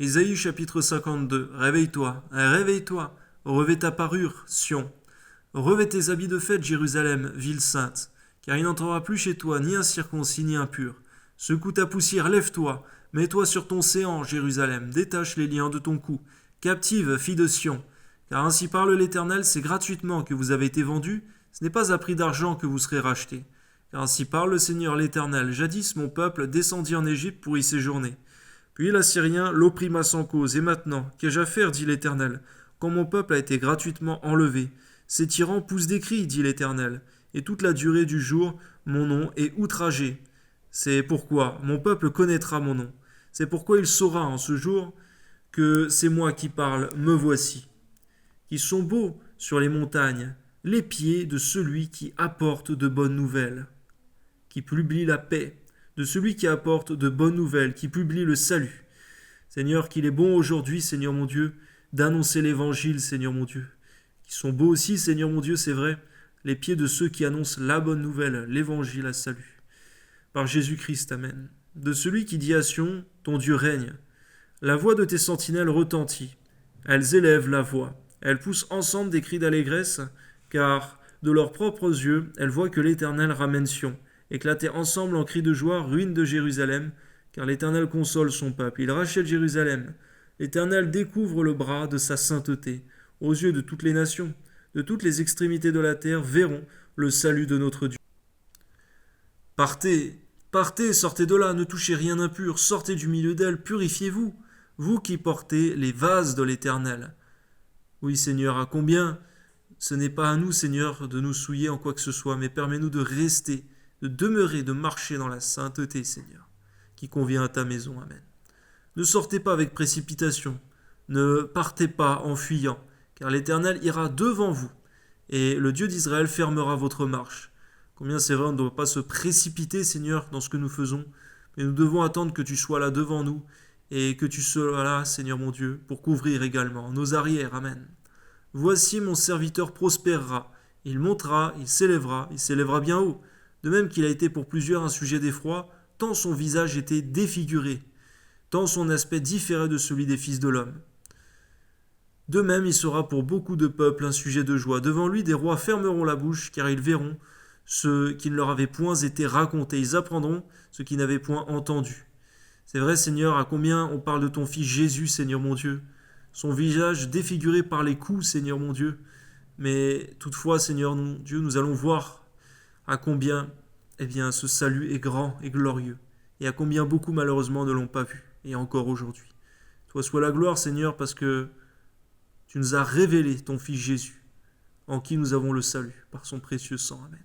Ésaïe chapitre 52. Réveille-toi, réveille-toi, revêt ta parure, Sion. Revêt tes habits de fête, Jérusalem, ville sainte, car il n'entrera plus chez toi ni incirconcis ni impur. Secoue ta poussière, lève-toi, mets-toi sur ton séant, Jérusalem, détache les liens de ton cou, captive, fille de Sion. Car ainsi parle l'Éternel, c'est gratuitement que vous avez été vendus, ce n'est pas à prix d'argent que vous serez rachetés. Car ainsi parle le Seigneur l'Éternel, jadis mon peuple descendit en Égypte pour y séjourner. Puis l'Assyrien l'opprima sans cause, et maintenant, qu'ai-je à faire, dit l'Éternel, quand mon peuple a été gratuitement enlevé? Ces tyrans poussent des cris, dit l'Éternel, et toute la durée du jour, mon nom est outragé. C'est pourquoi mon peuple connaîtra mon nom. C'est pourquoi il saura en ce jour que c'est moi qui parle, me voici. Qui sont beaux sur les montagnes, les pieds de celui qui apporte de bonnes nouvelles, qui publie la paix, de celui qui apporte de bonnes nouvelles, qui publie le salut. Seigneur, qu'il est bon aujourd'hui, Seigneur mon Dieu, d'annoncer l'évangile, Seigneur mon Dieu. Qui sont beaux aussi, Seigneur mon Dieu, c'est vrai, les pieds de ceux qui annoncent la bonne nouvelle, l'évangile à salut. Par Jésus-Christ, amen. De celui qui dit à Sion, ton Dieu règne. La voix de tes sentinelles retentit. Elles élèvent la voix. Elles poussent ensemble des cris d'allégresse, car de leurs propres yeux, elles voient que l'Éternel ramène Sion. Éclater ensemble en cris de joie, ruine de Jérusalem, car l'Éternel console son peuple. Il rachète Jérusalem. L'Éternel découvre le bras de sa sainteté. Aux yeux de toutes les nations, de toutes les extrémités de la terre, verront le salut de notre Dieu. Partez, partez, sortez de là, ne touchez rien d'impur, sortez du milieu d'elle, purifiez-vous, vous qui portez les vases de l'Éternel. Oui, Seigneur, à combien ce n'est pas à nous, Seigneur, de nous souiller en quoi que ce soit, mais permets-nous de rester, de demeurer, de marcher dans la sainteté, Seigneur, qui convient à ta maison. Amen. Ne sortez pas avec précipitation, ne partez pas en fuyant, car l'Éternel ira devant vous, et le Dieu d'Israël fermera votre marche. Combien c'est vrai, on ne doit pas se précipiter, Seigneur, dans ce que nous faisons, mais nous devons attendre que tu sois là devant nous, et que tu sois là, Seigneur mon Dieu, pour couvrir également nos arrières. Amen. Voici mon serviteur prospérera, il montera, il s'élèvera bien haut, de même qu'il a été pour plusieurs un sujet d'effroi, tant son visage était défiguré, tant son aspect différait de celui des fils de l'homme. De même, il sera pour beaucoup de peuples un sujet de joie. Devant lui, des rois fermeront la bouche, car ils verront ce qui ne leur avait point été raconté. Ils apprendront ce qui n'avaient point entendu. C'est vrai, Seigneur, à combien on parle de ton Fils Jésus, Seigneur mon Dieu. Son visage défiguré par les coups, Seigneur mon Dieu. Mais toutefois, Seigneur mon Dieu, nous allons voir à combien ce salut est grand et glorieux. Et à combien beaucoup, malheureusement, ne l'ont pas vu. Et encore aujourd'hui. Toi soit la gloire, Seigneur, parce que tu nous as révélé ton Fils Jésus, en qui nous avons le salut, par son précieux sang. Amen.